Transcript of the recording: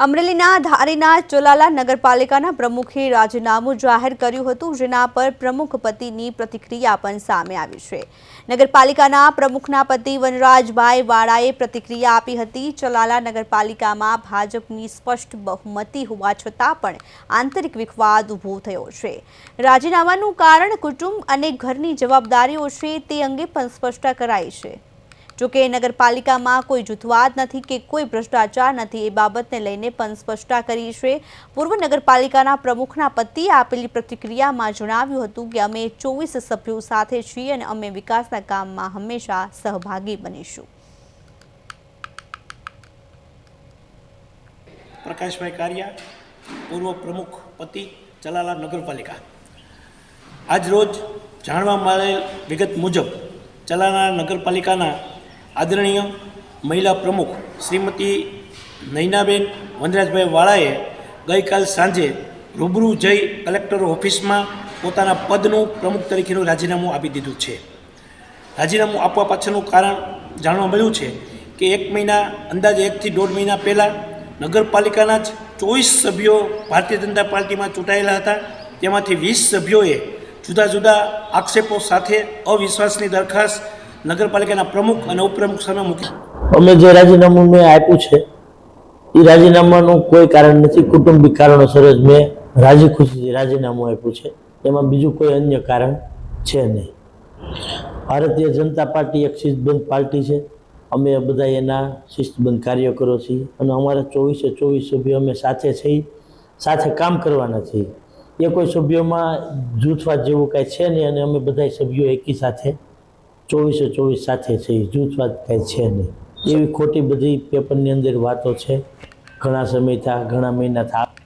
અમરેલીના ધારીના ચોલાલા નગરપાલિકાના પ્રમુખે રાજીનામું જાહેર કર્યું હતું, જેના પર પ્રમુખ પતિની પ્રતિક્રિયા પણ સામે આવી છે। નગરપાલિકાના પ્રમુખના પતિ વનરાજભાઈ વાળાએ પ્રતિક્રિયા આપી હતી। ચોલાલા નગરપાલિકામાં ભાજપની સ્પષ્ટ બહુમતી હોવા છતાં પણ આંતરિક વિવાદ ઊભો થયો છે। રાજીનામાનું કારણ કુટુંબ અને ઘરની જવાબદારીઓ છે તે અંગે પણ સ્પષ્ટતા કરાઈ છે। જોકે નગરપાલિકામાં કોઈ જૂથવાદ નથી કે કોઈ ભ્રષ્ટાચાર નથી, એ બાબતને લઈને પણ સ્પષ્ટતા કરી છે। પૂર્વ નગરપાલિકાના પ્રમુખના પતિએ આપેલી પ્રતિક્રિયામાં જણાવ્યું હતું કે અમે 24 સભ્યો સાથે છીએ અને અમે વિકાસના કામમાં હંમેશા સહભાગી બનીશું। પ્રકાશભાઈ કારિયા, પૂર્વ પ્રમુખ પતિ, ચોલાલા નગરપાલિકા। આજ રોજ જાણવા મળેલ વિગત મુજબ ચોલાલા નગરપાલિકાના આદરણીય મહિલા પ્રમુખ શ્રીમતી નૈનાબેન વનરાજભાઈ વાળાએ ગઈકાલ સાંજે રૂબરૂ જઈ કલેક્ટર ઓફિસમાં પોતાના પદનું પ્રમુખ તરીકેનું રાજીનામું આપી દીધું છે। રાજીનામું આપવા પાછળનું કારણ જાણવા મળ્યું છે કે અંદાજે 1 થી 1.5 મહિના પહેલાં નગરપાલિકાના જ 24 સભ્યો ભારતીય જનતા પાર્ટીમાં ચૂંટાયેલા હતા। તેમાંથી 20 સભ્યોએ જુદા જુદા આક્ષેપો સાથે અવિશ્વાસની દરખાસ્ત નગરપાલિકાના પ્રમુખ અને ઉપપ્રમુખ સામે મૂકી। અમે જે રાજીનામું મેં આપ્યું છે એ રાજીનામાનું કોઈ કારણ નથી, કુટુંબિક કારણોસર જ મેં રાજી ખુશીથી રાજીનામું આપ્યું છે। એમાં બીજું કોઈ અન્ય કારણ છે નહીં। ભારતીય જનતા પાર્ટી એક શિસ્તબદ્ધ પાર્ટી છે। અમે બધા એના શિસ્તબદ્ધ કાર્યકરો છીએ અને અમારા 24 સભ્યો અમે સાથે છીએ, સાથે કામ કરવાના છીએ। એ કોઈ સભ્યોમાં જૂથવાદ જેવું કાંઈ છે નહીં અને અમે બધા સભ્યો એકી સાથે 24 સાથે છે, જૂથવાદ કાંઈ છે નહીં। એવી ખોટી બધી પેપરની અંદર વાતો છે, ઘણા સમય થયા, ઘણા મહિના થયા।